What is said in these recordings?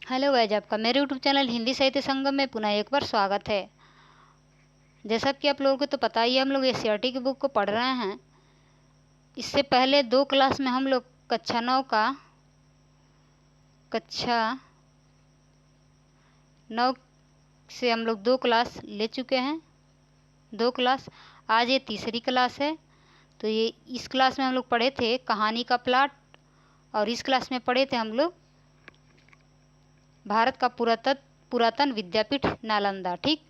Hello guys, आपका मेरे YouTube channel Hindi साहित्य संगम में पुनः एक बार स्वागत है। जैसा कि आप लोगों को तो पता ही है, हम लोग एससीईआरटी की बुक को पढ़ रहे हैं। इससे पहले 2 क्लास में हम लोग कक्षा 9 से हम लोग 2 क्लास ले चुके हैं। 2 क्लास, आज ये तीसरी क्लास है। तो ये इस क्लास में हम लोग पढ़े थे कहानी का प्लॉट, और इस क्लास में पढ़े थे हम लोग भारत का पुरातन विद्यापीठ नालंदा। ठीक,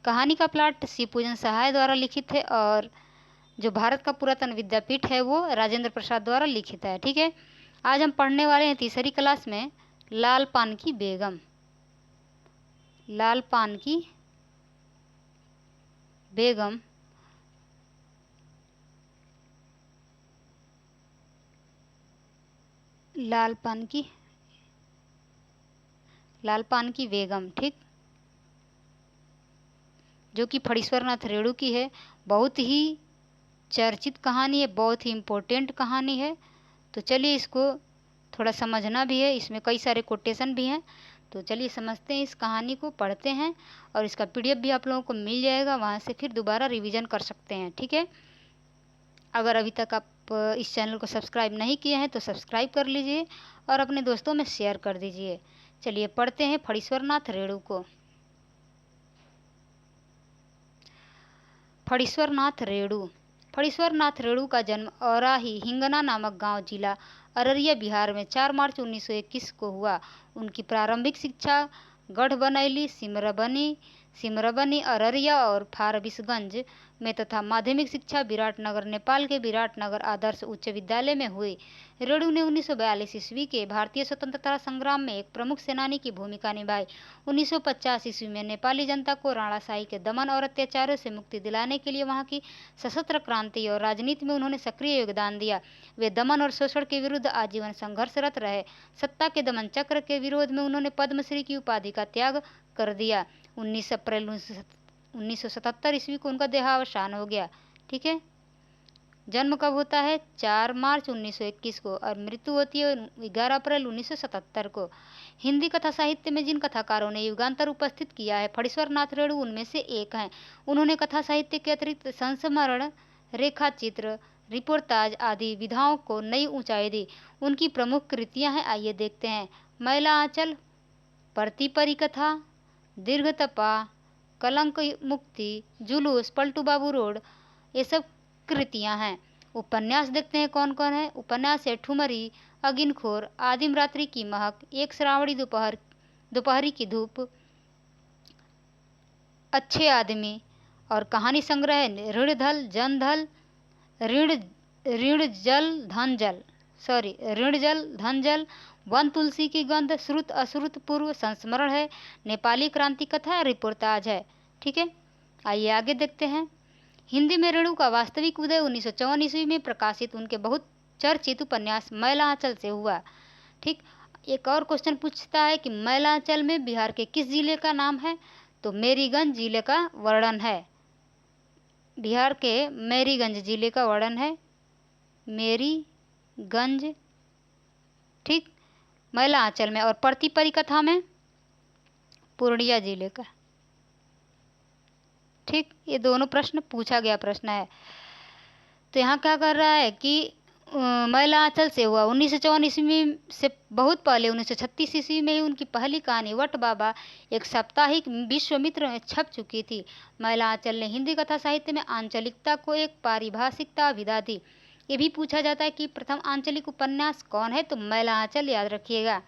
कहानी का प्लॉट शिवपूजन सहाय द्वारा लिखित है, और जो भारत का पुरातन विद्यापीठ है वो राजेंद्र प्रसाद द्वारा लिखित है। ठीक है, आज हम पढ़ने वाले हैं तीसरी क्लास में लाल पान की बेगम। लाल पान की बेगम लाल पान की बेगम, ठीक, जो कि फणीश्वरनाथ रेणु की है। बहुत ही चर्चित कहानी है, बहुत ही इम्पोर्टेंट कहानी है। तो चलिए इसको थोड़ा समझना भी है, इसमें कई सारे कोटेशन भी हैं। तो चलिए समझते हैं, इस कहानी को पढ़ते हैं, और इसका पीडीएफ भी आप लोगों को मिल जाएगा, वहाँ से फिर दोबारा रिवीजन कर सकते हैं। ठीक है, अगर अभी तक आप इस चैनल को सब्सक्राइब नहीं किए हैं तो सब्सक्राइब कर लीजिए और अपने दोस्तों में शेयर कर दीजिए। चलिए पढ़ते हैं फणीश्वरनाथ रेणु को। फणीश्वरनाथ रेणु। फणीश्वरनाथ रेणु का जन्म औराही हिंगना नामक गांव, जिला अररिया, बिहार में 4 मार्च 1921 को हुआ। उनकी प्रारंभिक शिक्षा गढ़बनैली, सिमरबनी, अररिया और फारबिसगंज में तथा माध्यमिक शिक्षा विराटनगर, नेपाल के विराटनगर आदर्श उच्च विद्यालय में हुई। रेणु ने 1942 ईस्वी के भारतीय स्वतंत्रता संग्राम में एक प्रमुख सेनानी की भूमिका निभाई। 1950 ईस्वी में नेपाली जनता को राणाशाही के दमन और अत्याचारों से मुक्ति दिलाने के लिए वहां की सशस्त्र क्रांति और राजनीति में उन्होंने सक्रिय योगदान दिया। वे दमन और शोषण के विरुद्ध आजीवन संघर्षरत रहे। सत्ता के दमन चक्र के विरोध में उन्होंने पद्मश्री की उपाधि का त्याग कर दिया। 19 अप्रैल 1977 ईस्वी को उनका देहावसान हो गया। ठीक है, जन्म कब होता है? 4 मार्च 1921 को, और मृत्यु होती है 11 अप्रैल 1977 को। हिंदी कथा साहित्य में जिन कथाकारों ने युगांतर उपस्थित किया है, फणीश्वरनाथ रेणु उनमें से एक हैं। उन्होंने कथा साहित्य के अतिरिक्त संस्मरण, रेखा चित्र, रिपोर्टाज आदि विधाओं को नई ऊंचाई दी। उनकी प्रमुख कृतियां हैं, आइए देखते हैं। मैला आंचल, परती परी कथा, दीर्घ तपा, कलंक मुक्ति, जुलूस, पलटू बाबू रोड, ये सब कृतियां हैं। उपन्यास देखते हैं कौन कौन है। उपन्यास है ठुमरी, अगिनखोर, आदिम रात्रि की महक, एक श्रावणी दोपहरी की धूप, अच्छे आदमी, और कहानी संग्रह है ऋण जल धन जल, वन तुलसी की गंध, श्रुत अश्रुत पूर्व, संस्मरण है, नेपाली क्रांति कथा, रिपोर्टाज है। ठीक है, आइए आगे देखते हैं। हिंदी में रेणु का वास्तविक उदय 1954 ईस्वी में प्रकाशित उनके बहुत चर्चित उपन्यास मैला आंचल से हुआ। ठीक, एक और क्वेश्चन पूछता है कि मैला आंचल में बिहार के किस जिले का नाम है? तो मेरीगंज जिले का वर्णन है। बिहार के मेरीगंज जिले का वर्णन है, मेरीगंज। ठीक, मैला आंचल में। और परती परी कथा में पूर्णिया जिले का। ठीक, ये दोनों प्रश्न पूछा गया प्रश्न है। तो यहाँ क्या कर रहा है कि मैला आंचल से हुआ 1954 ईस्वी से बहुत पहले 1936 ईस्वी में ही उनकी पहली कहानी वट बाबा एक साप्ताहिक विश्वामित्र में छप चुकी थी। मैला आंचल ने हिंदी कथा साहित्य में आंचलिकता को एक पारिभाषिकता विधा दी। ये भी पूछा जाता है कि प्रथम आंचलिक उपन्यास कौन है? तो मैला आंचल, याद रखिएगा।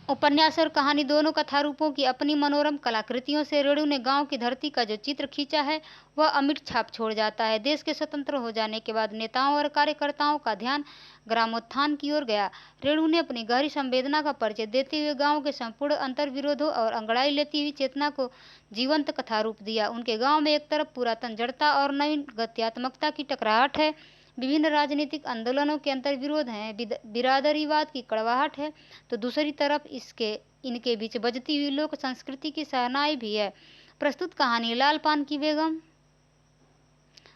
उपन्यास और कहानी दोनों कथा रूपों की अपनी मनोरम कलाकृतियों से रेणु ने गांव की धरती का जो चित्र खींचा है वह अमिट छाप छोड़ जाता है। देश के स्वतंत्र हो जाने के बाद नेताओं और कार्यकर्ताओं का ध्यान ग्रामोत्थान की ओर गया। रेणु ने अपनी गहरी संवेदना का परिचय देते हुए गांव के संपूर्ण अंतर्विरोधों और अंगड़ाई लेती हुई चेतना को जीवंत कथा रूप दिया। उनके गाँव में एक तरफ पुरातन जड़ता और नवीन गत्यात्मकता की टकराहट है, विभिन्न राजनीतिक आंदोलनों के अंतर्विरोध हैं, बिरादरीवाद की कड़वाहट है, तो दूसरी तरफ इनके बीच बजती हुई लोक संस्कृति की सहनाई भी है। प्रस्तुत कहानी लाल पान की बेगम।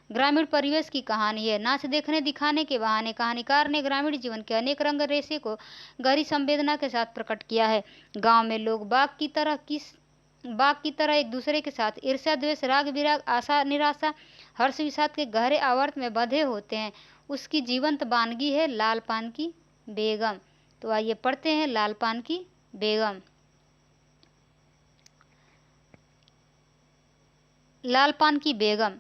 ग्रामीण परिवेश की कहानी है। नाच देखने दिखाने के बहाने कहानीकार ने ग्रामीण जीवन के अनेक रंग रेशे को गहरी संवेदना के साथ प्रकट किया है। गांव में लोग बाग की तरह एक दूसरे के साथ ईर्ष्या द्वेष राग विराग आशा निराशा हर्ष विषाद के गहरे आवर्त में बंधे होते हैं। उसकी जीवंत वानगी है लाल पान की बेगम। तो आइए पढ़ते हैं लाल पान की बेगम। लाल पान की बेगम।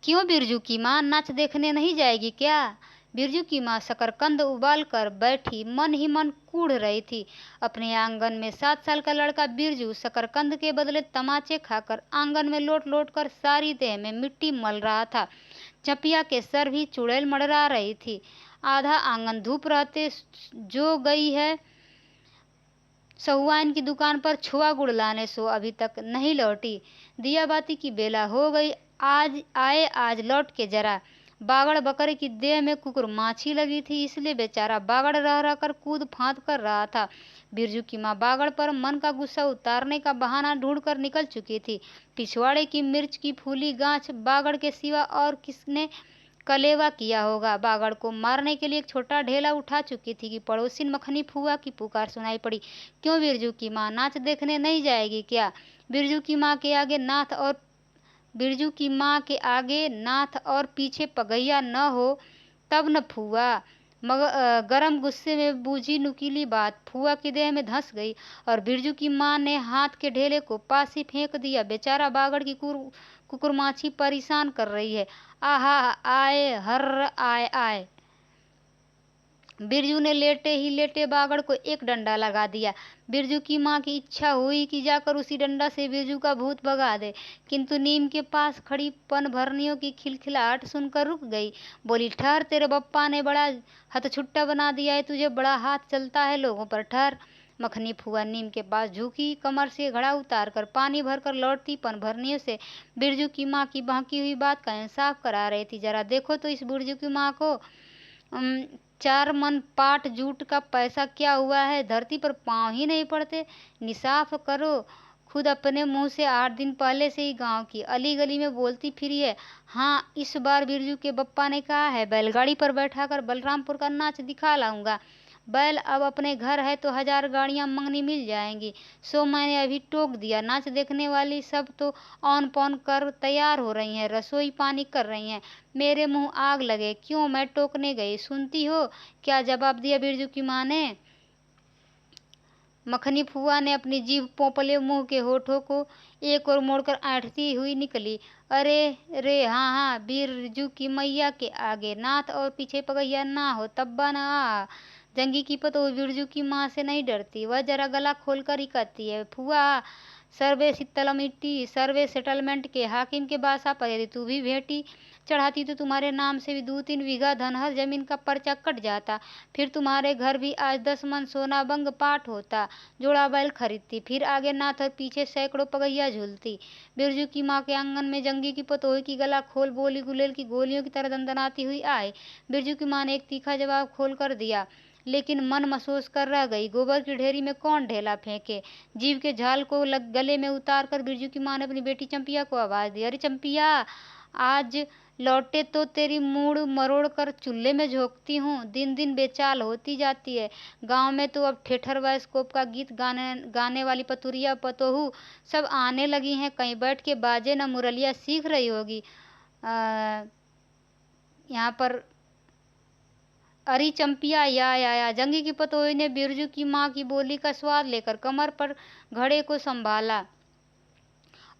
क्यों बिरजू की माँ नाच देखने नहीं जाएगी क्या? बिरजू की माँ शकरकंद उबाल कर बैठी मन ही मन कूढ़ रही थी। अपने आंगन में 7 साल का लड़का बिरजू शकरकंद के बदले तमाचे खाकर आंगन में लोट लोट कर सारी देह में मिट्टी मल रहा था। चंपिया के सर भी चुड़ैल मड़रा रही थी। आधा आंगन धूप रहते जो गई है सहुआइन की दुकान पर छुआ गुड़ लाने, सो अभी तक नहीं लौटी। दिया बाती की बेला हो गई, आज लौट के जरा। बागड़ बकरे की देह में कुकुर माछी लगी थी, इसलिए बेचारा बागड़ रह रह कर कूद फांद कर रहा था। बिरजू की माँ बागड़ पर मन का गुस्सा उतारने का बहाना ढूंढ कर निकल चुकी थी। पिछवाड़े की मिर्च की फूली गांच बागड़ के सिवा और किसने कलेवा किया होगा। बागड़ को मारने के लिए एक छोटा ढेला उठा चुकी थी कि पड़ोसिन मखनी फुआ की पुकार सुनाई पड़ी। क्यों बिरजू की माँ नाच देखने नहीं जाएगी क्या? बिरजू की माँ के आगे नाथ और पीछे पगैया न हो तब न फुआ। गरम गुस्से में बूझी नुकीली बात फुआ की देह में धंस गई और बिरजू की माँ ने हाथ के ढेले को पास ही फेंक दिया। बेचारा बागड़ की कुकुरमाछी परेशान कर रही है। आहा आए हर्र आए आए। बिरजू ने लेटे ही लेटे बागड़ को एक डंडा लगा दिया। बिरजू की माँ की इच्छा हुई कि जाकर उसी डंडा से बिरजू का भूत भगा दे, किंतु नीम के पास खड़ी पनभरनियों की खिलखिलाहट सुनकर रुक गई। बोली, ठहर, तेरे बप्पा ने बड़ा हथछुट्टा बना दिया है तुझे, बड़ा हाथ चलता है लोगों पर, ठहर। मखनी फुआ नीम के पास झुकी, कमर से घड़ा उतार कर पानी भरकर लौटती पनभरनियों से बिरजू की माँ की बहकी हुई बात का इंसाफ करा रही थी। जरा देखो तो इस बिरजू की माँ को 4 मन पाट जूट का पैसा क्या हुआ है? धरती पर पाँव ही नहीं पड़ते। निसाफ करो। खुद अपने मुंह से 8 दिन पहले से ही गांव की अली गली में बोलती फिरी है। हाँ, इस बार बिरजू के बप्पा ने कहा है बैलगाड़ी पर बैठाकर बलरामपुर का नाच दिखा लाऊंगा। बैल अब अपने घर है तो 1000 गाड़ियां मंगनी मिल जाएंगी। सो मैंने अभी टोक दिया। नाच देखने वाली सब तो औन पौन कर तैयार हो रही हैं, रसोई पानी कर रही हैं। मेरे मुंह आग लगे, क्यों मैं टोकने गई? सुनती हो क्या जवाब दिया बिरजू की माँ ने? मखनी फुआ ने अपनी जीभ पोंपले मुंह के होठों को एक ओर मोड़कर ऐंठती हुई निकली। अरे रे, हाँ हाँ, बिरजू की मैया के आगे नाथ और पीछे पगैया ना हो तब्बा न आ। जंगी की पतोह बिरजू की माँ से नहीं डरती, वह जरा गला खोलकर ही कहती है, फुआ सर्वे सित्तलमिट्टी सर्वे सेटलमेंट के हाकिम के बासा पर यदि तू भी भेटी चढ़ाती तो तुम्हारे नाम से भी 2-3 बीघा धनहर जमीन का पर्चा कट जाता। फिर तुम्हारे घर भी आज 10 मन सोना बंग पाट होता। जोड़ा बैल खरीदती, फिर आगे नाथ और पीछे सैकड़ों पगैया झूलती। बिरजू की माँ के आंगन में जंगी की पतोही की गला खोल बोली गुलेल की गोलियों की तरह दंदनाती हुई आई। बिरजू की माँ ने एक तीखा जवाब खोल कर दिया, लेकिन मन महसूस कर रह गई। गोबर की ढेरी में कौन ढेला फेंके? जीव के झाल को गले में उतार कर बिरजू की माँ ने अपनी बेटी चंपिया को आवाज दी, अरे चंपिया, आज लौटे तो तेरी मूड़ मरोड़ कर चूल्हे में झोंकती हूँ। दिन दिन बेचाल होती जाती है। गांव में तो अब ठेठर बाइस्कोप का गीत गाने वाली पतुरिया पतोहू सब आने लगी हैं। कहीं बैठ के बाजे न मुरलिया सीख रही होगी। यहाँ पर अरी चंपिया या। जंगी की पतोही ने बिरजू की माँ की बोली का स्वाद लेकर कमर पर घड़े को संभाला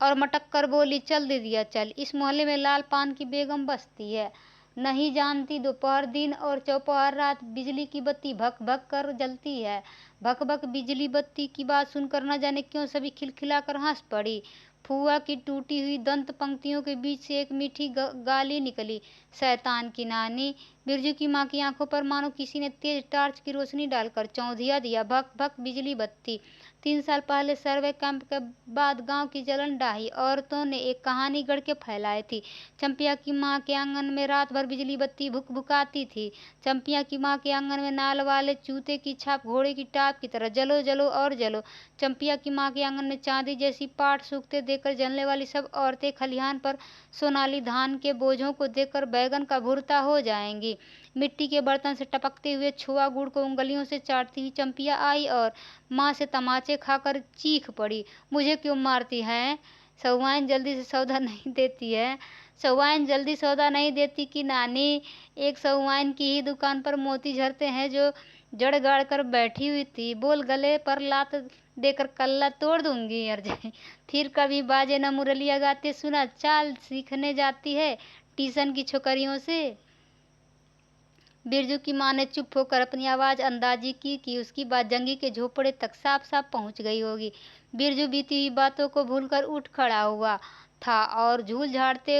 और मटक कर बोली, चल दीदिया चल, इस मोहल्ले में लाल पान की बेगम बसती है, नहीं जानती? दोपहर दिन और चौपहर रात बिजली की बत्ती भक भक कर जलती है। भक भक बिजली बत्ती की बात सुनकर न जाने क्यों सभी खिलखिलाकर हंस पड़ी। फुआ की टूटी हुई दंत पंक्तियों के बीच से एक मीठी गाली निकली, शैतान की नानी, बिरजू की माँ की आंखों पर मानो किसी ने तेज टार्च की रोशनी डालकर चौंधिया दिया। भक भक बिजली बत्ती। 3 साल पहले सर्वे कैंप के बाद गांव की जलन डाही औरतों ने एक कहानी गढ़ के फैलाई थी। चंपिया की माँ के आंगन में रात भर बिजली बत्ती भुक भुकाती थी। चंपिया की माँ के आंगन में नाल वाले चूते की छाप घोड़े की टाप की तरह जलो जलो और जलो। चंपिया की माँ के आंगन में चांदी जैसी पाट सूखते देखकर जलने वाली सब औरतें खलिहान पर सोनाली धान के बोझों को देखकर बैगन का भुरता हो जाएंगी। मिट्टी के बर्तन से टपकते हुए छुआ गुड़ को उंगलियों से चाटती हुई चंपिया आई और माँ से तमाचे खाकर चीख पड़ी, मुझे क्यों मारती हैं? सहुआइन जल्दी से सौदा नहीं देती है। सहुआइन जल्दी सौदा नहीं देती कि नानी? एक सहुआइन की ही दुकान पर मोती झरते हैं जो जड़ गाड़ कर बैठी हुई थी। बोल, गले पर लात देकर कल्ला तोड़ दूंगी। अर्जय, फिर कभी बाजे न मुरलिया गाते सुना? चाल सीखने जाती है ट्यूशन की छोकरियों से। बिरजू की माँ ने चुप होकर अपनी आवाज अंदाजी की कि उसकी बात जंगी के झोपड़े तक साफ साफ पहुंच गई होगी। बिरजू बीती हुई बातों को भूलकर उठ खड़ा हुआ था और धूल झाड़ते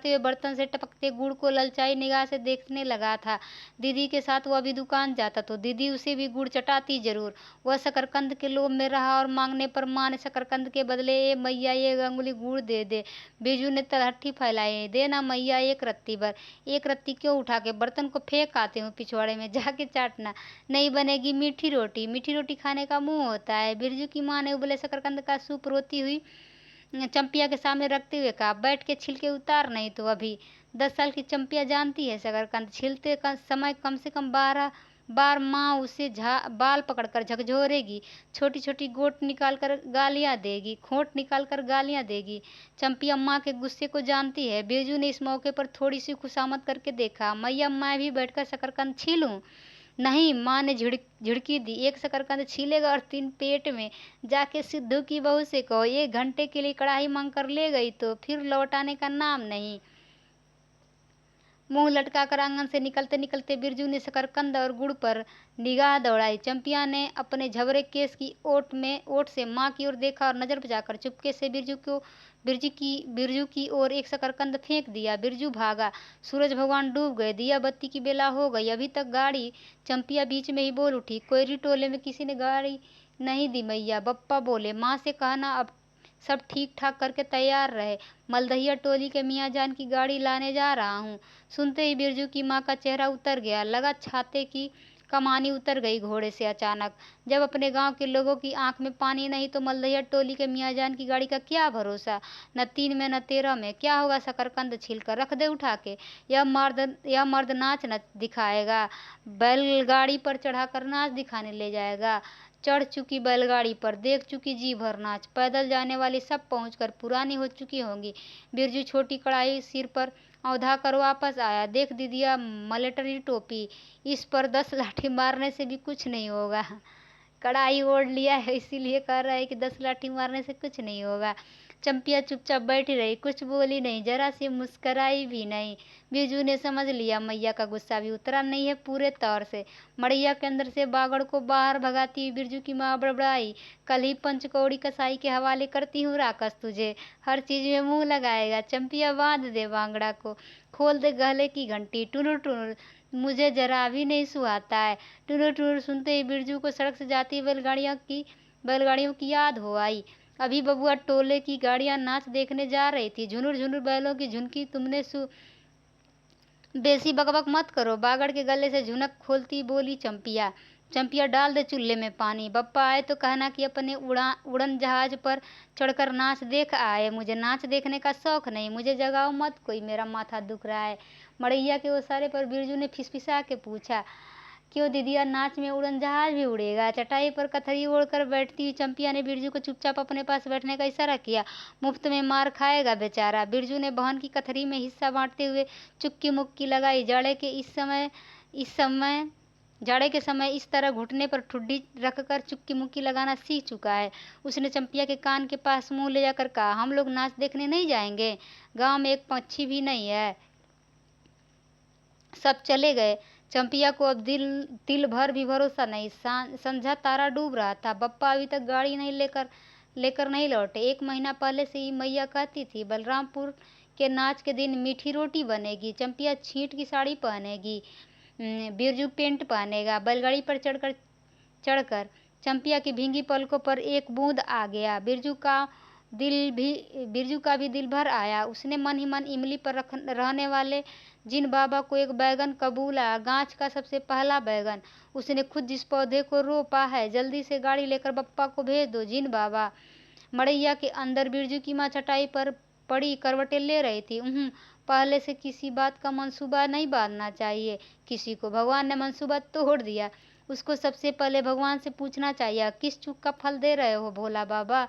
हुए बर्तन से टपकते गुड़ को ललचाई निगाह से देखने लगा था। दीदी के साथ वह भी दुकान जाता तो दीदी उसे भी गुड़ चटाती जरूर। वह शकरकंद के लोभ में रहा और मांगने पर माँ ने शकरकंद के बदले ए मैया एक अंगुली गुड़ दे दे। बिरजू ने तलहटी फैलाई, दे ना मैया एक रत्ती भर। एक रत्ती क्यों? उठा के बर्तन को फेंक आते हूँ पिछवाड़े में, जाके चाटना। नहीं बनेगी मीठी रोटी। मीठी रोटी खाने का मुंह होता है। बिरजू की माँ ने उबले शकरकंद का सूप रोती हुई चंपिया के सामने रखते हुए कहा, बैठ के छिलके उतार, नहीं तो अभी। 10 साल की चंपिया जानती है शकरकंद छीलते का समय कम से कम 12 बार माँ उसे बाल पकड़कर झकझोरेगी, छोटी छोटी खोट निकाल कर गालियां देगी। चंपिया माँ के गुस्से को जानती है। बिरजू ने इस मौके पर थोड़ी सी खुशामद करके देखा, मैया मैं भी बैठकर शकरकंद छीलूं? नहीं, माँ ने झिड़की दी। एक शकरकंद छीलेगा और 3 पेट में। जाके सिद्धू की बहू से कहो 1 घंटे के लिए कढ़ाई मांग कर ले गई तो फिर लौट आने का नाम नहीं। मुंह लटकाकर आंगन से निकलते निकलते बिरजू ने शकरकंद और गुड़ पर निगाह दौड़ाई। चंपिया ने अपने झबरे केस की ओट से माँ की ओर देखा और नजर बचाकर चुपके से बिरजू की ओर एक शकरकंद फेंक दिया। बिरजू भागा। सूरज भगवान डूब गए। दिया बत्ती की बेला हो गई। अभी तक गाड़ी। चंपिया बीच में ही बोल उठी, कोयरी टोले में किसी ने गाड़ी नहीं दी मैया। बप्पा बोले, माँ से कहना अब सब ठीक ठाक करके तैयार रहे। मलदहिया टोली के मियाँ जान की गाड़ी लाने जा रहा हूँ। सुनते ही बिरजू की माँ का चेहरा उतर गया। लगा छाते की कमानी उतर गई घोड़े से अचानक। जब अपने गांव के लोगों की आंख में पानी नहीं तो मलदहिया टोली के मियाँ जान की गाड़ी का क्या भरोसा? न 3 में न 13 में। क्या होगा? शकरकंद छीलकर रख दे उठा के। यह मर्द नाच न दिखाएगा, बैलगाड़ी पर चढ़ाकर नाच दिखाने ले जाएगा। चढ़ चुकी बैलगाड़ी पर, देख चुकी जी भर नाच। पैदल जाने वाली सब पहुंचकर पुरानी हो चुकी होंगी। बिरजू छोटी कढ़ाई सिर पर औंधा कर वापस आया। देख दीदिया, मलेटरी टोपी, इस पर 10 लाठी मारने से भी कुछ नहीं होगा। कढ़ाई ओढ़ लिया है इसीलिए कह रहा है कि 10 लाठी मारने से कुछ नहीं होगा। चंपिया चुपचाप बैठी रही, कुछ बोली नहीं, जरा सी मुस्कराई भी नहीं। बिरजू ने समझ लिया मैया का गुस्सा भी उतरा नहीं है पूरे तौर से। मड़ैया के अंदर से बागड़ को बाहर भगाती हुई बिरजू की माँ बड़बड़ाई, कल ही पंचकौड़ी कसाई के हवाले करती हूँ राकस तुझे, हर चीज में मुंह लगाएगा। चंपिया बांध दे बांगड़ा को, खोल दे गले की घंटी। टुनुर टुनुर, मुझे जरा भी नहीं सुहाता है। टुनुर टुनुर सुनते ही बिरजू को सड़क से जाती बैलगाड़ियों की याद हो आई। अभी बबुआ टोले की गाड़ियां नाच देखने जा रही थी। झुनुर झुनुर बैलों की झुनकी तुमने बेसी बकबक मत करो। बागड़ के गले से झुनक खोलती बोली चंपिया। चंपिया, डाल दे चूल्हे में पानी। बप्पा आए तो कहना कि अपने उड़न जहाज पर चढ़कर नाच देख आए। मुझे नाच देखने का शौक नहीं, मुझे जगाओ मत कोई, मेरा माथा दुख रहा है। मड़ैया के ओसारे पर बिरजू ने फिसफिसा के पूछा, क्यों दीदिया, नाच में उड़न जहाज भी उड़ेगा? चटाई पर कथरी ओढ़कर बैठती हुई चंपिया ने बिरजू को चुपचाप अपने पास बैठने का इशारा किया। मुफ्त में मार खाएगा बेचारा। बिरजू ने बहन की कथरी में हिस्सा बांटते हुए चुक्की मुक्की लगाई। जाड़े के समय इस तरह घुटने पर ठुड्डी रखकर चुक्की मुक्की लगाना सीख चुका है। उसने चंपिया के कान के पास मुंह ले जाकर कहा, हम लोग नाच देखने नहीं जाएंगे? गांव में एक पक्षी भी नहीं है, सब चले गए। चंपिया को अब तिल भर भी भरोसा नहीं। संझा तारा डूब रहा था। बप्पा अभी तक गाड़ी नहीं लेकर नहीं लौटे। 1 महीना पहले से ही मैया कहती थी बलरामपुर के नाच के दिन मीठी रोटी बनेगी, चंपिया छींट की साड़ी पहनेगी, बिरजू पेंट पहनेगा। बैलगाड़ी पर चढ़कर चंपिया की भींगी पलकों पर एक बूंद आ गया। बिरजू का भी दिल भर आया। उसने मन ही मन इमली पर रहने वाले जिन बाबा को एक बैगन कबूला, गांच का सबसे पहला बैगन। उसने खुद जिस पौधे को रोपा है, जल्दी से गाड़ी लेकर बप्पा को भेज दो। जिन बाबा। मड़ैया के अंदर बिरजू की माँ चटाई पर पड़ी करवटें ले रही थी। पहले से किसी बात का मंसूबा नहीं बांधना चाहिए किसी को। भगवान ने मंसूबा तोड़ दिया। उसको सबसे पहले भगवान से पूछना चाहिए, किस चूक का फल दे रहे हो भोला बाबा।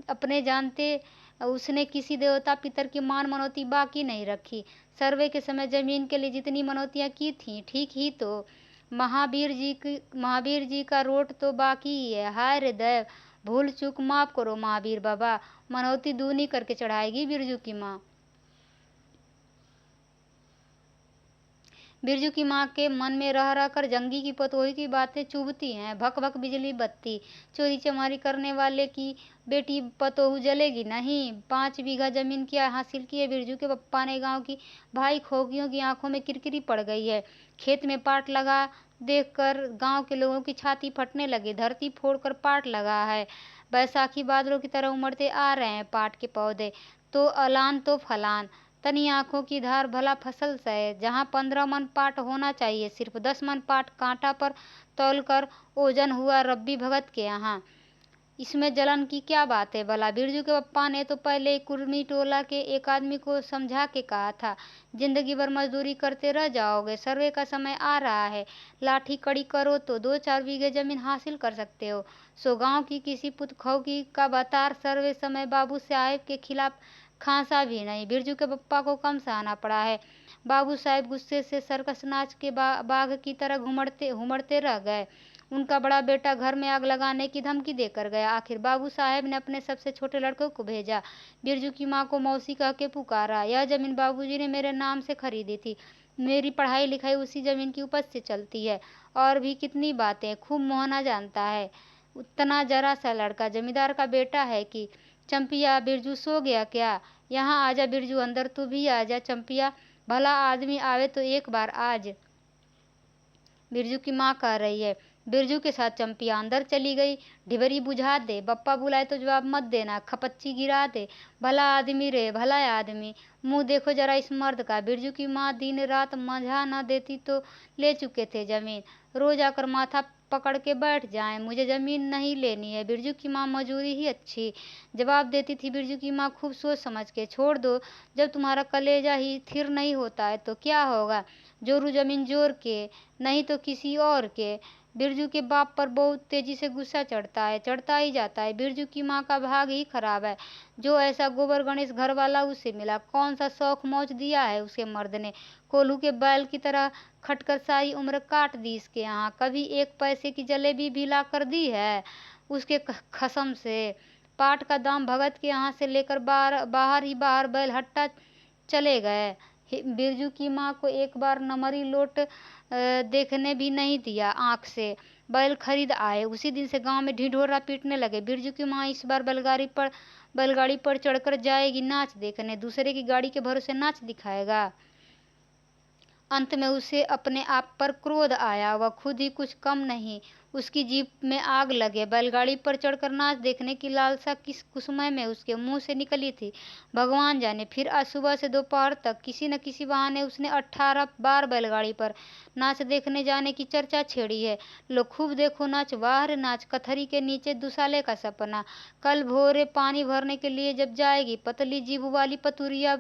अपने जानते उसने किसी देवता पितर की मान मनौती बाकी नहीं रखी। सर्वे के समय जमीन के लिए जितनी मनौतियाँ की थी, ठीक ही तो महावीर जी का रोट तो बाकी ही है। हाय रे दैव, भूल चूक माफ करो महावीर बाबा। मनौती दूनी करके चढ़ाएगी बिरजू की माँ। बिरजू की माँ के मन में रह रह कर जंगी की पतोही की बातें चुभती हैं। भक भक बिजली बत्ती, चोरी चमारी करने वाले की बेटी पतोहू जलेगी नहीं। 5 बीघा जमीन क्या हासिल की है बिरजू के पप्पा ने। गांव की भाई खोगियों की आंखों में किरकिरी पड़ गई है। खेत में पाट लगा देखकर गांव के लोगों की छाती फटने लगी। धरती फोड़कर पाट लगा है। बैसाखी बादलों की तरह उमड़ते आ रहे हैं पाट के पौधे, तो अलान तो फलान। तनी आंखों की धार भला फसल से। जहाँ 15 मन पाट होना चाहिए, सिर्फ 10 मन पाट कांटा पर तौल कर ओजन हुआ रब्बी भगत के यहाँ। इसमें जलन की क्या बात है भला। बिरजू के पप्पा ने तो पहले कुर्मी टोला के एक आदमी को समझा के कहा था, जिंदगी भर मजदूरी करते रह जाओगे, सर्वे का समय आ रहा है, लाठी कड़ी करो तो 2-4 बीघे जमीन हासिल कर सकते हो। सो गांव की किसी पुतखौकी का बतार सर्वे समय बाबू साहेब के खिलाफ खांसा भी नहीं। बिरजू के पप्पा को कम सहना पड़ा है। बाबू साहेब गुस्से से सर्कस नाच के बाघ की तरह घुमड़ते रह गए। उनका बड़ा बेटा घर में आग लगाने की धमकी देकर गया। आखिर बाबू साहेब ने अपने सबसे छोटे लड़के को भेजा। बिरजू की माँ को मौसी कह के पुकारा। यह जमीन बाबूजी ने मेरे नाम से खरीदी थी। मेरी पढ़ाई लिखाई उसी जमीन की उपज से चलती है। और भी कितनी बातें खूब मोहना जानता है। उतना जरा सा लड़का जमींदार का बेटा है कि। चंपिया, बिरजू सो गया क्या? यहाँ आजा बिरजू, अंदर तू भी आजा। चंपिया, भला आदमी आवे तो एक बार आज, बिरजू की माँ कह रही है। बिरजू के साथ चंपिया अंदर चली गई। ढिबरी बुझा दे, बप्पा बुलाए तो जवाब मत देना, खपच्ची गिरा दे। भला आदमी रे, भला आदमी, मुंह देखो जरा इस मर्द का। बिरजू की माँ दिन रात मझा न देती तो ले चुके थे जमीन। रोज आकर माथा पकड़ के बैठ जाएं, मुझे जमीन नहीं लेनी है। बिरजू की माँ मजूरी ही अच्छी जवाब देती थी। बिरजू की माँ खूब सोच समझ के। छोड़ दो, जब तुम्हारा कलेजा ही स्थिर नहीं होता है तो क्या होगा, जोरू जमीन जोर के, नहीं तो किसी और के। बिरजू के बाप पर बहुत तेजी से गुस्सा चढ़ता ही जाता है। बिरजू की माँ का भाग ही खराब है, जो ऐसा गोबर गणेश घर वाला उसे मिला। कौन सा शौक मौज दिया है उसके मर्द ने। कोल्हू के बैल की तरह खटकर सारी उम्र काट दी इसके यहाँ। कभी 1 पैसे की जलेबी भी ला कर दी है उसके खसम से। पाट का दाम भगत के यहाँ से लेकर बाहर ही बाहर बैल हट्टा चले गए। बिरजू की माँ को एक बार नमरी लोट देखने भी नहीं दिया आंख से। बैल खरीद आए, उसी दिन से गांव में ढिढोरा पीटने लगे। बिरजू की माँ इस बार बैलगाड़ी पर चढ़कर जाएगी नाच देखने, दूसरे की गाड़ी के भरोसे नाच दिखाएगा। अंत में उसे अपने आप पर क्रोध आया। वह खुद ही कुछ कम नहीं, उसकी जीभ में आग लगे। बैलगाड़ी पर चढ़कर नाच देखने की लालसा किस कुसमय में उसके मुंह से निकली थी भगवान जाने। फिर आज सुबह से दोपहर तक किसी न किसी बहाने उसने 18 बार बैलगाड़ी पर नाच देखने जाने की चर्चा छेड़ी है। लो खूब देखो नाच, वाह रे नाच, कथरी के नीचे दुसाले का सपना। कल भोरे पानी भरने के लिए जब जाएगी, पतली जीभ वाली पतुरिया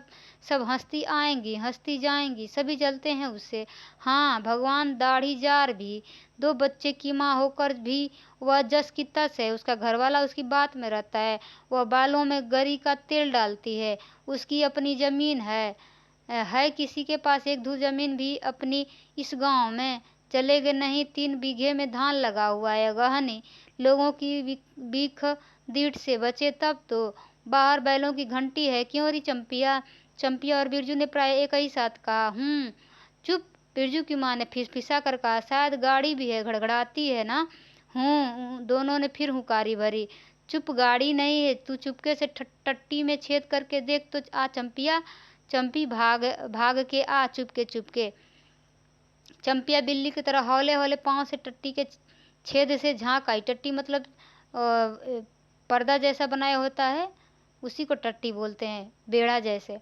सब हंसती आएंगी हंसती जाएंगी, सभी जलते हैं उससे। हाँ, भगवान दाढ़ी जार भी, 2 बच्चे की माँ होकर भी वह जस की तस है। उसका घरवाला उसकी बात में रहता है। वह बालों में गरी का तेल डालती है। उसकी अपनी जमीन है किसी के पास 1 धूर जमीन भी अपनी इस गांव में? चलेगे नहीं, 3 बीघे में धान लगा हुआ है। गहनी लोगों की बीख दीठ से बचे तब तो। बाहर बैलों की घंटी है, क्यों री चंपिया? चंपिया और बिरजू ने प्राय एक ही साथ कहा। चुप, बिरजू की माँ ने फिसफिसा कर कहा। शायद गाड़ी भी है, घड़घड़ाती है ना? दोनों ने फिर हुंकारी भरी। चुप, गाड़ी नहीं है, तू चुपके से टट्टी में छेद करके देख तो आ चंपिया। चंपी भाग भाग के आ चुपके चुपके। चंपिया बिल्ली की तरह हौले हौले पाँव से टट्टी के छेद से झांक आई। टट्टी मतलब पर्दा जैसा बनाया होता है, उसी को टट्टी बोलते हैं, बेड़ा जैसे।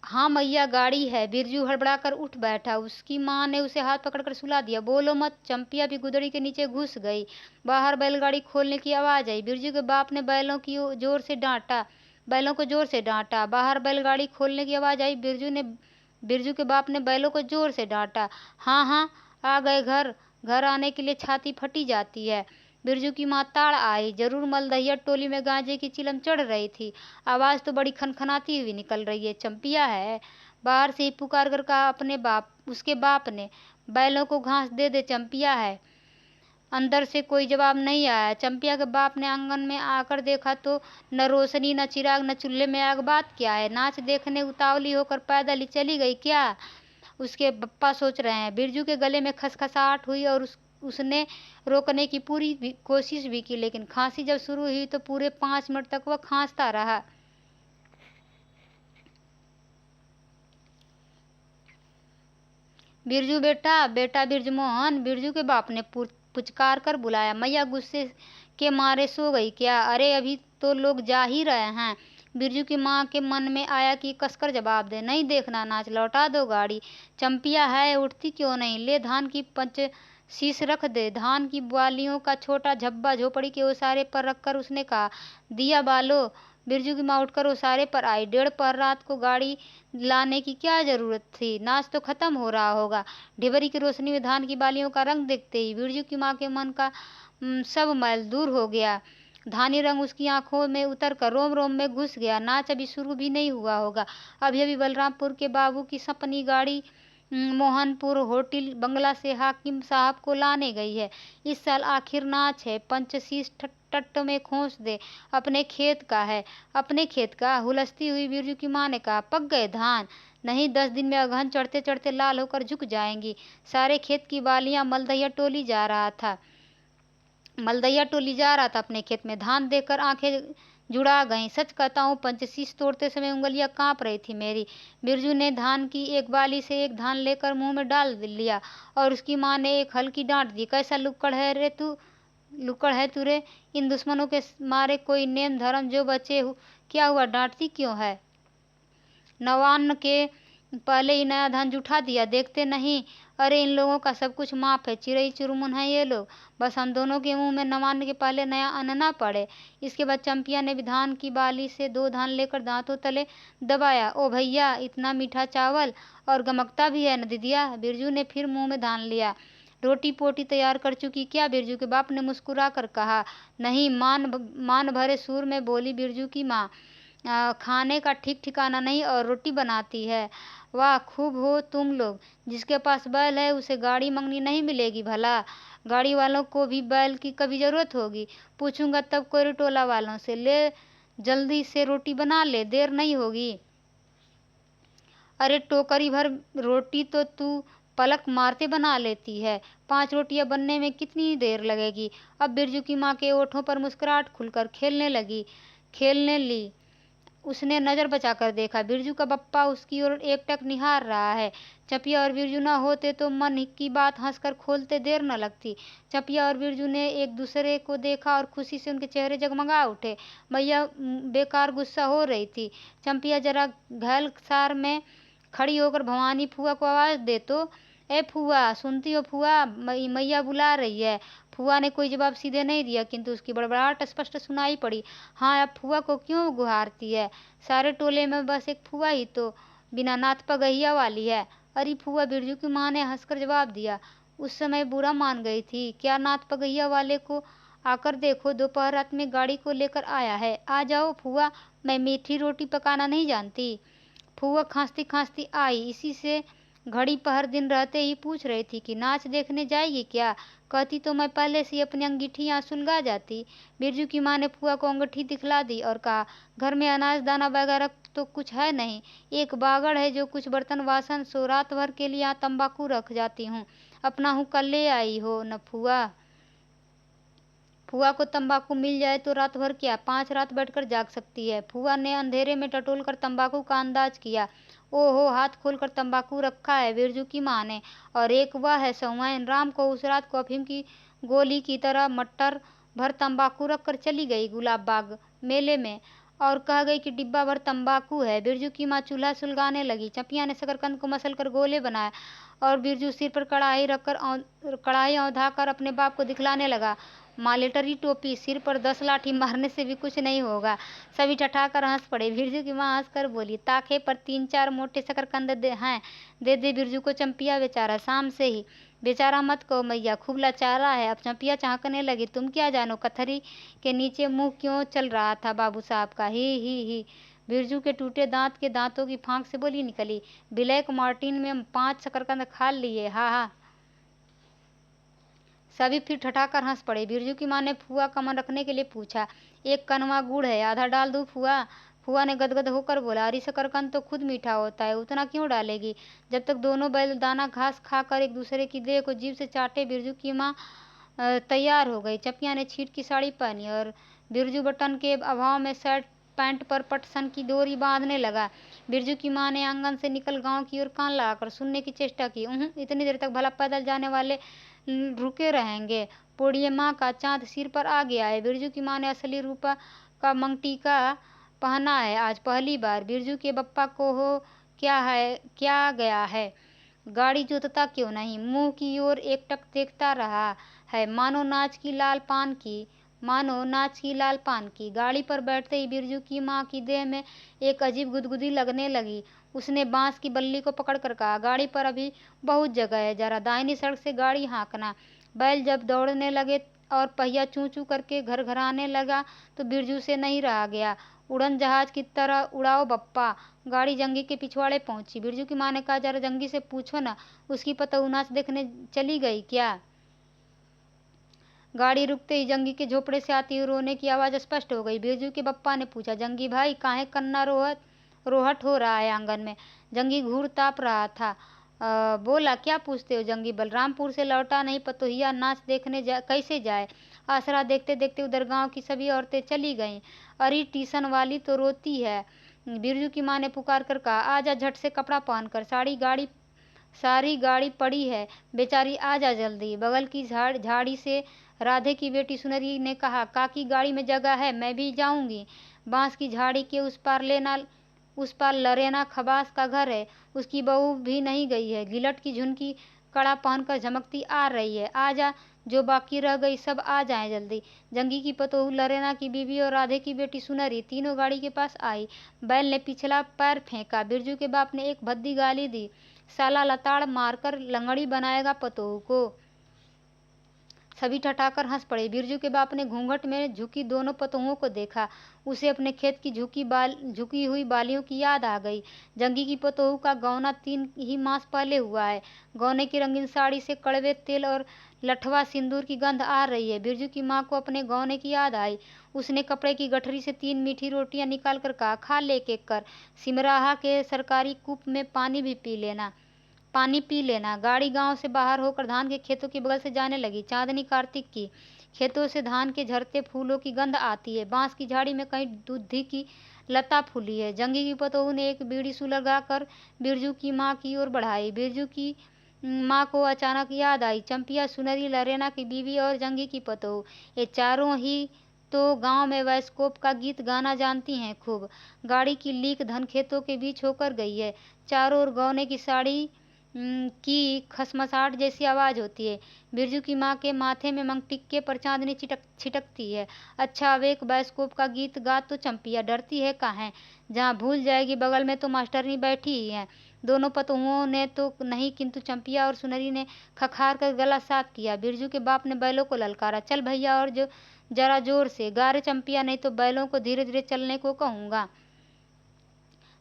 हाँ मैया गाड़ी है। बिरजू हड़बड़ाकर उठ बैठा। उसकी माँ ने उसे हाथ पकड़कर सुला दिया। बोलो मत। चंपिया भी गुदड़ी के नीचे घुस गई। बाहर बैलगाड़ी खोलने की आवाज आई। बिरजू के बाप ने बैलों को जोर से डांटा। बाहर बैलगाड़ी खोलने की आवाज आई। बिरजू के बाप ने बैलों को जोर से डांटा। हाँ हाँ आ गए घर आने के लिए छाती फटी जाती है। बिरजू की माँ ताड़ आई। जरूर मलदहिया टोली में गांजे की चिलम चढ़ रही थी। आवाज तो बड़ी खनखनाती हुई निकल रही है। चंपिया है। बाहर से ही पुकार कर कहा उसके बाप ने। बैलों को घास दे दे, चंपिया है। अंदर से कोई जवाब नहीं आया। चंपिया के बाप ने आंगन में आकर देखा तो न रोशनी, न चिराग, न चूल्हे में आग। बात क्या है? नाच देखने उतावली होकर पैदल ही चली गई क्या? उसके पप्पा सोच रहे हैं। बिरजू के गले में खसखसाहट हुई और उसने रोकने की पूरी कोशिश भी की, लेकिन खांसी जब शुरू हुई तो पूरे 5 मिनट तक वह खांसता रहा। बिरजू बेटा, बेटा बिरजमोहन, बिरजू के बाप ने पुचकार कर बुलाया। मैया गुस्से के मारे सो गई क्या? अरे अभी तो लोग जा ही रहे हैं। बिरजू की माँ के मन में आया कि कसकर जवाब दे। नहीं देखना नाच, लौटा दो गाड़ी। चंपिया है, उठती क्यों नहीं? ले धान की शीश रख दे। धान की बालियों का छोटा झब्बा झोपड़ी के ओसारे पर रखकर उसने कहा, दिया बालो। बिरजू की माँ उठकर ओसारे पर आई। 1:30 पहर रात को गाड़ी लाने की क्या जरूरत थी? नाच तो खत्म हो रहा होगा। ढिबरी की रोशनी में धान की बालियों का रंग देखते ही बिरजू की माँ के मन का सब मैल दूर हो गया। धानी रंग उसकी आंखों में उतर कर रोम रोम में घुस गया। नाच अभी शुरू भी नहीं हुआ होगा। अभी अभी बलरामपुर के बाबू की सपनी गाड़ी मोहनपुर होटल बंगला से हाकिम साहब को लाने गई है। इस साल आखिर नाच है। पंचशीश टट्ट में खोस दे। अपने खेत का है। अपने खेत का? हुलसती हुई बिरजू की माँ ने कहा, पक गए धान? नहीं, 10 दिन में अगहन चढ़ते चढ़ते लाल होकर झुक जाएंगी। सारे खेत की बालियां मलदहिया टोली जा रहा था अपने खेत में। धान देखकर आंखें जुड़ा गईं। सच कहता हूँ, पंचशीश तोड़ते समय उंगलियां कांप रही थी मेरी। बिरजू ने धान की एक बाली से एक धान लेकर मुंह में डाल लिया और उसकी माँ ने एक हल्की डांट दी। कैसा लुक्कड़ है तू रे? इन दुश्मनों के मारे कोई नेम धर्म जो बचे क्या हुआ? डांटती क्यों है? नवान्न के पहले ही नया धान जुठा दिया, देखते नहीं? अरे इन लोगों का सब कुछ माफ है। चिड़ई चुरमुन है ये लोग। बस हम दोनों के मुंह में नवान्न के पहले नया अन्न ना पड़े। इसके बाद चंपिया ने भी धान की बाली से 2 धान लेकर दांतों तले दबाया। ओ भैया, इतना मीठा चावल और गमकता भी है न दीदिया। बिरजू ने फिर मुंह में धान लिया। रोटी पोटी तैयार कर चुकी क्या? बिरजू के बाप ने मुस्कुरा कर कहा। नहीं, मान भरे सुर में बोली बिरजू की माँ। खाने का ठीक ठिकाना नहीं और रोटी बनाती है। वाह, खूब हो तुम लोग। जिसके पास बैल है उसे गाड़ी मंगनी नहीं मिलेगी भला। गाड़ी वालों को भी बैल की कभी जरूरत होगी? पूछूंगा तब कोई टोला वालों से। ले जल्दी से रोटी बना ले, देर नहीं होगी। अरे टोकरी भर रोटी तो तू पलक मारते बना लेती है। 5 रोटियां बनने में कितनी देर लगेगी? अब बिरजू की माँ के ओठों पर मुस्कुराहट खुलकर खेलने ली। उसने नजर बचाकर देखा। बिरजू का बप्पा उसकी ओर एकटक निहार रहा है। चंपिया और बिरजू न होते तो मन की बात हंसकर खोलते देर न लगती। चंपिया और बिरजू ने एक दूसरे को देखा और खुशी से उनके चेहरे जगमगा उठे। मैया बेकार गुस्सा हो रही थी। चंपिया जरा घैल सार में खड़ी होकर भवानी फुआ को आवाज दे तो, ए फुआ, सुनती हो फुआ, मैया बुला रही है। फुआ ने कोई जवाब सीधे नहीं दिया, किंतु उसकी बड़बड़ाहट स्पष्ट सुनाई पड़ी। हाँ, अब फुआ को क्यों गुहारती है? सारे टोले में बस एक फुआ ही तो बिना नाथ पगहिया वाली है। अरे फुआ, बिरजू की माँ ने हंसकर जवाब दिया। उस समय बुरा मान गई थी क्या? नाथ पगहिया वाले को आकर देखो, दोपहर रात में गाड़ी को लेकर आया है। आ जाओ फुआ, मैं मीठी रोटी पकाना नहीं जानती। फुआ खांसती खांसती आई। इसी से घड़ी पहर दिन रहते ही पूछ रही थी कि नाच देखने जाएगी क्या? कहती तो मैं पहले से अपनी अंगीठियाँ सुलगा जाती। बिरजू की माँ ने फुआ को अंगूठी दिखला दी और कहा, घर में अनाज दाना वगैरह तो कुछ है नहीं। एक बागड़ है जो कुछ बर्तन वासन सो रात भर के लिए यहाँ तंबाकू रख जाती हूँ। अपना हुक्का ले आई हो न फुआ? फुआ को तंबाकू मिल जाए तो रात भर क्या 5 रात बैठकर जाग सकती है। फुआ ने अंधेरे में टटोल कर तंबाकू का अंदाज किया। ओहो, हाथ खोलकर तंबाकू रखा है बिरजू की माँ ने, और एक वह है सौंआइन। राम को उस रात को अफीम की गोली की तरह मट्टर भर तंबाकू रख कर चली गई गुलाब बाग मेले में, और कह गई कि डिब्बा भर तंबाकू है। बिरजू की माँ चूल्हा सुलगाने लगी। चंपिया ने शकरकंद को मसल कर गोले बनाए और बिरजू सिर पर कढ़ाई औंधा कर अपने बाप को दिखलाने लगा। मालेटरी टोपी, सिर पर 10 लाठी मारने से भी कुछ नहीं होगा। सभी ठठाकर हंस पड़े। बिरजू की माँ हंसकर बोली, ताखे पर 3-4 मोटे शकरकंद हैं, दे दे बिरजू को। चंपिया बेचारा शाम से ही। बेचारा मत कहो मैया, खूब लाचारा है। अब चंपिया चाहकने लगी, तुम क्या जानो कथरी के नीचे मुंह क्यों चल रहा था बाबू साहब का। ही। बिरजू के टूटे दांत के दांतों की फांक से बोली निकली, ब्लैक मार्टिन में 5 शकरकंद खा लिए। हा। सभी फिर ठठाकर हंस पड़े। बिरजू की माँ ने फुआ का मन रखने के लिए पूछा, एक कनवा गुड़ है, आधा डाल दूं फुआ? फुआ ने गदगद होकर बोला, अरे शकरकंद तो खुद मीठा होता है, उतना क्यों डालेगी? जब तक दोनों बैल दाना घास खाकर एक दूसरे की देह को जीभ से चाटे, बिरजू की माँ तैयार हो गई। चपिया ने छीट की साड़ी पहनी और बिरजू बटन के अभाव में शर्ट पैंट पर पटसन की डोरी बांधने लगा। बिरजू की माँ ने आंगन से निकल गांव की ओर कान लगाकर सुनने की चेष्टा की। इतनी देर तक भला पैदल जाने वाले रुके रहेंगे? पूर्णिमा का चांद सिर पर आ गया है। बिरजू की माँ ने असली रूपा का मंगटीका पहना है आज पहली बार। बिरजू के बप्पा को हो क्या गया है? गाड़ी जोतता क्यों नहीं? मुंह की ओर एकटक देखता रहा है, मानो नाच की लाल पान की। गाड़ी पर बैठते ही बिरजू की माँ की देह में एक अजीब गुदगुदी लगने लगी। उसने बांस की बल्ली को पकड़कर कहा, गाड़ी पर अभी बहुत जगह है, जरा दाहिनी सड़क से गाड़ी हाँकना। बैल जब दौड़ने लगे और पहिया चूं चूं करके घरघराने लगा तो बिरजू से नहीं रहा गया। उड़न जहाज की तरह उड़ाओ बप्पा। गाड़ी जंगी के पिछवाड़े पहुंची। बिरजू की माँ ने कहा, जरा जंगी से पूछो ना, उसकी पतोहू नाच देखने चली गई क्या? गाड़ी रुकते ही जंगी के झोपड़े से आती हुई रोने की आवाज़ स्पष्ट हो गई। बिरजू के बप्पा ने पूछा, जंगी भाई, काहे कन्ना रोहट हो रहा है आंगन में? जंगी घूर ताप रहा था। बोला, क्या पूछते हो जंगी? बलरामपुर से लौटा नहीं, पतोहिया नाच देखने कैसे जाए? आसरा देखते देखते उधर गांव की सभी औरतें चली गईं। अरे ट्यूशन वाली तो रोती है। बिरजू की माँ ने पुकार कर कहा, आजा झट से कपड़ा पहनकर, सारी गाड़ी पड़ी है, बेचारी आजा जल्दी। बगल की झाड़ी से राधे की बेटी सुनरी ने कहा, काकी गाड़ी में जगह है, मैं भी जाऊंगी। बांस की झाड़ी के उस पार लरेना खबास का घर है, उसकी बहू भी नहीं गई है, गिलट की झुनकी कड़ा पहनकर झमकती आ रही है। आजा, जो बाकी रह गई सब आ जाएं जल्दी। जंगी की पतोहू, लरेना की बीवी और राधे की बेटी सुनरी तीनों गाड़ी के पास आई। बैल ने पिछला पैर फेंका। बिरजू के बाप ने एक भद्दी गाली दी, साला लताड़ मारकर लंगड़ी बनाएगा पतोहू को। सभी ठठाकर हंस पड़े। बिरजू के बाप ने घूंघट में झुकी दोनों पतोहुओं को देखा। उसे अपने खेत की झुकी हुई बालियों की याद आ गई। जंगी की पतोहू का गौना 3 ही मास पहले हुआ है। गौने की रंगीन साड़ी से कड़वे तेल और लठवा सिंदूर की गंध आ रही है। बिरजू की माँ को अपने गौने की याद आई। उसने कपड़े की गठरी से 3 मीठी रोटियां निकाल कर कहा, खा ले एक एक कर, सिमराहा के सरकारी कूप में पानी पी लेना। गाड़ी गांव से बाहर होकर धान के खेतों के बगल से जाने लगी। चांदनी कार्तिक की। खेतों से धान के झरते फूलों की गंध आती है। बांस की झाड़ी में कहीं दूधी की लता फूली है। जंगी की पतोहू ने एक बीड़ी सुलगा कर बिरजू की माँ की ओर बढ़ाई। बिरजू की माँ को अचानक याद आई, चंपिया, सुनरी, लरेना की बीवी और जंगी की पतोहू, ये चारों ही तो गांव में वैस्कोप का गीत गाना जानती हैं खूब। गाड़ी की लीक धन खेतों के बीच होकर गई है। चारों ओर गौने की साड़ी की खसमसाहट जैसी आवाज़ होती है। बिरजू की माँ के माथे में मंगटिक्के पर चांदनी छिटकती है। अच्छा, अब एक बाइस्कोप का गीत गा तो चंपिया डरती है काहे? जहाँ भूल जाएगी बगल में तो मास्टरनी बैठी ही है। दोनों पतोहुओं ने तो नहीं, किंतु चंपिया और सुनरी ने खखार कर गला साफ किया। बिरजू के बाप ने बैलों को ललकारा, चल भैया और जो जरा जोर से गा रे चंपिया, नहीं तो बैलों को धीरे धीरे चलने को कहूँगा।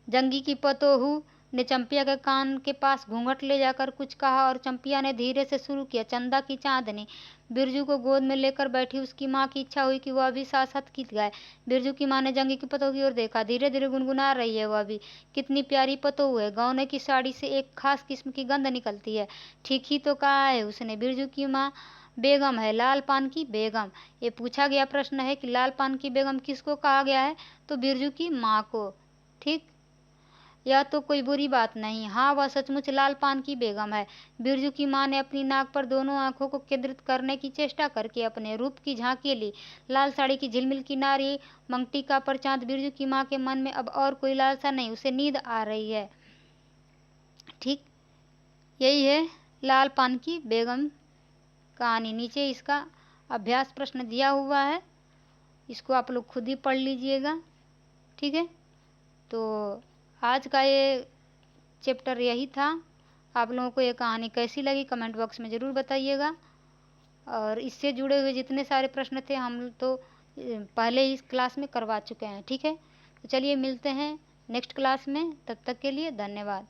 जंगी की पतोहू ने चंपिया के कान के पास घूंघट ले जाकर कुछ कहा और चंपिया ने धीरे से शुरू किया, चंदा की चांदनी। बिरजू को गोद में लेकर बैठी उसकी माँ की इच्छा हुई कि वह भी साथ साथ गीत गाए। बिरजू की माँ ने जंगी की पतोहू की ओर देखा, धीरे धीरे गुनगुना रही है वह भी। कितनी प्यारी पतोहू है। गौने की साड़ी से एक खास किस्म की गंध निकलती है। ठीक ही तो कहा है उसने। बिरजू की माँ बेगम है लाल पान की बेगम। ये पूछा गया प्रश्न है कि लाल पान की बेगम किसको कहा गया है, तो बिरजू की माँ को। ठीक, यह तो कोई बुरी बात नहीं, हाँ वह सचमुच लाल पान की बेगम है। बिरजू की माँ ने अपनी नाक पर दोनों आंखों को केंद्रित करने की चेष्टा करके अपने रूप की झांकी ली। लाल साड़ी की झिलमिल किनारी मंगटिका पर चांद। बिरजू की माँ के मन में अब और कोई लालसा नहीं, उसे नींद आ रही है। ठीक, यही है लाल पान की बेगम कहानी। नीचे इसका अभ्यास प्रश्न दिया हुआ है, इसको आप लोग खुद ही पढ़ लीजिएगा। ठीक है, तो आज का ये चैप्टर यही था। आप लोगों को ये कहानी कैसी लगी कमेंट बॉक्स में ज़रूर बताइएगा। और इससे जुड़े हुए जितने सारे प्रश्न थे हम तो पहले ही इस क्लास में करवा चुके हैं। ठीक है, तो चलिए मिलते हैं नेक्स्ट क्लास में, तब तक के लिए धन्यवाद।